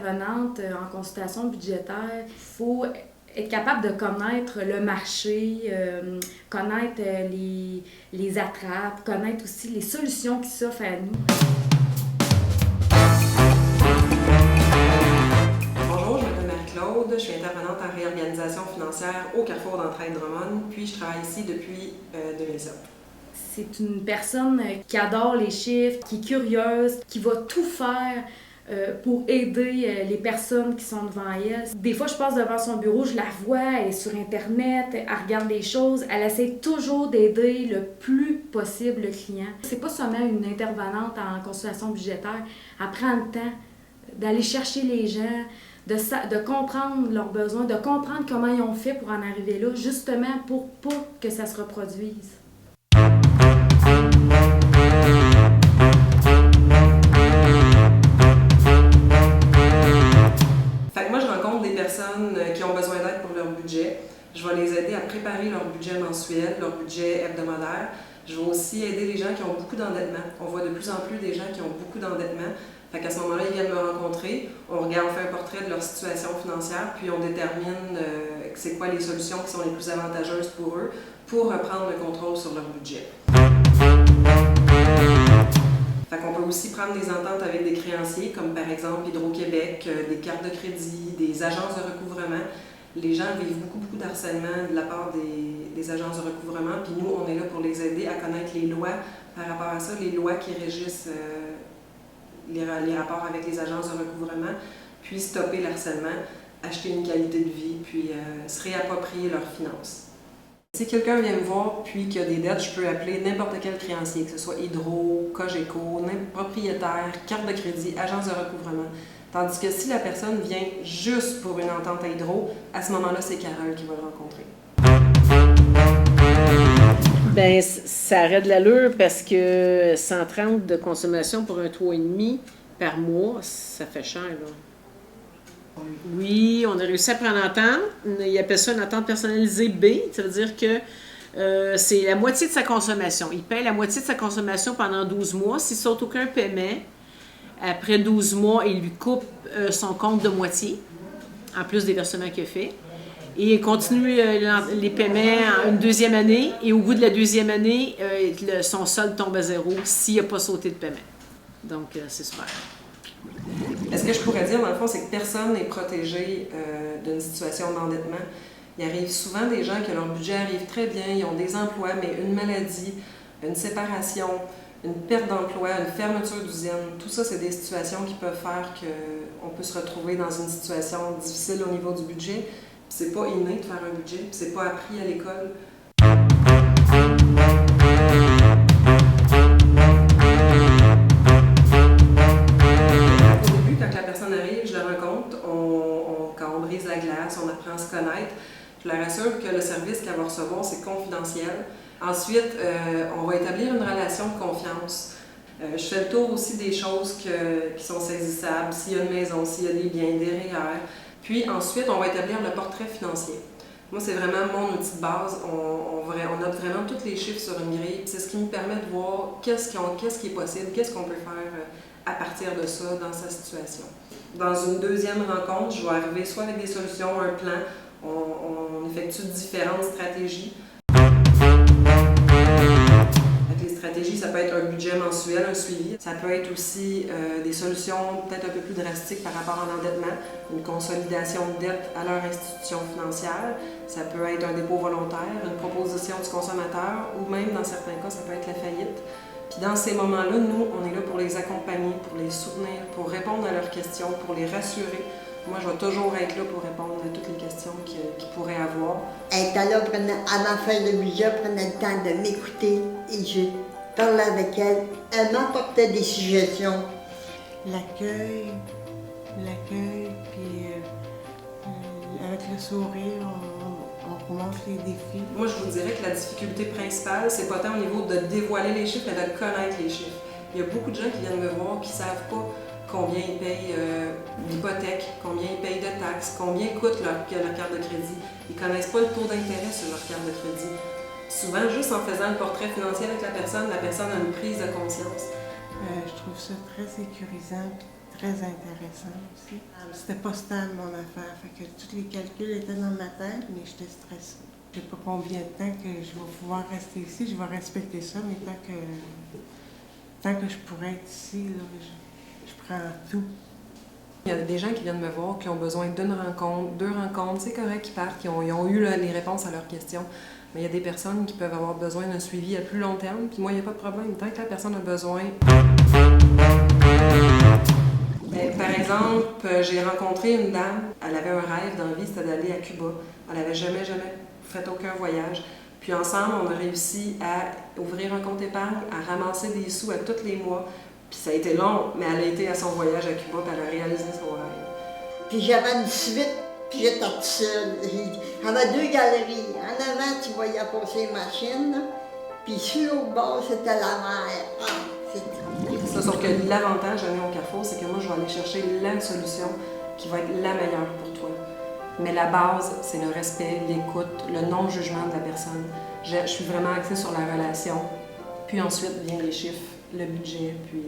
intervenante en consultation budgétaire, il faut être capable de connaître le marché, connaître les attrapes, connaître aussi les solutions qui s'offrent à nous. Bonjour, je m'appelle Marie-Claude, je suis intervenante en réorganisation financière au Carrefour d'Entraide Drummond, puis je travaille ici depuis 2007. C'est une personne qui adore les chiffres, qui est curieuse, qui va tout faire pour aider les personnes qui sont devant elle. Des fois, je passe devant son bureau, je la vois, elle est sur Internet, elle regarde des choses, elle essaie toujours d'aider le plus possible le client. C'est pas seulement une intervenante en consultation budgétaire, elle prend le temps d'aller chercher les gens, de comprendre leurs besoins, de comprendre comment ils ont fait pour en arriver là, justement pour pas que ça se reproduise. Fait que moi, je rencontre des personnes qui ont besoin d'aide pour leur budget. Je vais les aider à préparer leur budget mensuel, leur budget hebdomadaire. Je vais aussi aider les gens qui ont beaucoup d'endettement. On voit de plus en plus des gens qui ont beaucoup d'endettement. Fait qu'à ce moment-là, ils viennent me rencontrer, on fait un portrait de leur situation financière, puis on détermine c'est quoi les solutions qui sont les plus avantageuses pour eux pour reprendre le contrôle sur leur budget. Fait qu'on peut aussi prendre des ententes avec des créanciers, comme par exemple Hydro-Québec, des cartes de crédit, des agences de recouvrement. Les gens vivent beaucoup d'harcèlement de la part des agences de recouvrement, puis nous, on est là pour les aider à connaître les lois par rapport à ça, les lois qui régissent les rapports avec les agences de recouvrement, puis stopper le harcèlement, acheter une qualité de vie, puis se réapproprier leurs finances. Si quelqu'un vient me voir puis qu'il y a des dettes, je peux appeler n'importe quel créancier, que ce soit Hydro, Cogeco, propriétaire, carte de crédit, agence de recouvrement. Tandis que si la personne vient juste pour une entente à Hydro, à ce moment-là, c'est Carole qui va le rencontrer. Bien, ça aurait de l'allure parce que 130 de consommation pour un 3,5 par mois, ça fait cher, là. Oui, on a réussi à prendre entente. Il appelle ça une entente personnalisée B. Ça veut dire que c'est la moitié de sa consommation. Il paie la moitié de sa consommation pendant 12 mois. S'il ne saute aucun paiement, après 12 mois, il lui coupe son compte de moitié, en plus des versements qu'il a fait. Et il continue les paiements une deuxième année. Et au bout de la deuxième année, son solde tombe à zéro s'il n'a pas sauté de paiement. Donc, c'est super. Ce que je pourrais dire, dans le fond, c'est que personne n'est protégé d'une situation d'endettement. Il arrive souvent des gens que leur budget arrive très bien, ils ont des emplois, mais une maladie, une séparation, une perte d'emploi, une fermeture d'usine, tout ça, c'est des situations qui peuvent faire qu'on peut se retrouver dans une situation difficile au niveau du budget. C'est pas inné de faire un budget, c'est pas appris à l'école. Au début, quand la personne arrive, je la rencontre, quand on brise la glace, on apprend à se connaître. Je la rassure que le service qu'elle va recevoir, c'est confidentiel. Ensuite, on va établir une relation de confiance. Je fais le tour aussi des choses qui sont saisissables, s'il y a une maison, s'il y a des biens, des REER. Puis ensuite, on va établir le portrait financier. Moi, c'est vraiment mon outil de base. On note vraiment tous les chiffres sur une grille. C'est ce qui me permet de voir qu'est-ce qui est possible, qu'est-ce qu'on peut faire à partir de ça dans sa situation. Dans une deuxième rencontre, je vais arriver soit avec des solutions, un plan. On effectue différentes stratégies. Les stratégies, ça peut être un budget mensuel, un suivi. Ça peut être aussi des solutions peut-être un peu plus drastiques par rapport à l'endettement, une consolidation de dette à leur institution financière. Ça peut être un dépôt volontaire, une proposition du consommateur ou même, dans certains cas, ça peut être la faillite. Puis dans ces moments-là, nous, on est là pour les accompagner, pour les soutenir, pour répondre à leurs questions, pour les rassurer. Moi, je vais toujours être là pour répondre à toutes les questions qu'ils pourraient avoir. Elle était là, avant de faire le budget, prenait le temps de m'écouter et je parlais avec elle. Elle m'apportait des suggestions. L'accueil, puis avec le sourire, on commence les défis. Moi, je vous dirais que la difficulté principale, c'est pas tant au niveau de dévoiler les chiffres, mais de connaître les chiffres. Il y a beaucoup de gens qui viennent me voir qui ne savent pas combien ils payent d'hypothèque, combien ils payent de taxes, combien coûte leur carte de crédit. Ils ne connaissent pas le taux d'intérêt sur leur carte de crédit. Souvent, juste en faisant le portrait financier avec la personne a une prise de conscience. Je trouve ça très sécurisant et très intéressant aussi. C'était pas stable mon affaire, fait que tous les calculs étaient dans ma tête, mais j'étais stressée. Je sais pas combien de temps que je vais pouvoir rester ici, je vais respecter ça, mais tant que je pourrais être ici, là, je prends tout. Il y a des gens qui viennent me voir qui ont besoin d'une rencontre, 2 rencontres, c'est correct qu'ils partent, ils ont eu là, les réponses à leurs questions. Mais il y a des personnes qui peuvent avoir besoin d'un suivi à plus long terme, puis moi, il n'y a pas de problème. Tant que la personne a besoin. Par exemple, j'ai rencontré une dame, elle avait un rêve dans la vie, c'était d'aller à Cuba. Elle n'avait jamais fait aucun voyage. Puis ensemble, on a réussi à ouvrir un compte épargne, à ramasser des sous à tous les mois. Puis ça a été long, mais elle a été à son voyage à Cuba, puis elle a réalisé son rêve. Puis j'avais une suite, puis j'étais toute seule. J'avais 2 galeries. En avant, tu voyais passer les machines, là. Puis sur l'autre bord, c'était la mer. Ah, c'est tout. Ça, sauf que l'avantage d'aller au Carrefour, c'est que moi, je vais aller chercher la solution qui va être la meilleure pour toi. Mais la base, c'est le respect, l'écoute, le non-jugement de la personne. Je suis vraiment axée sur la relation. Puis ensuite, viennent les chiffres, le budget, puis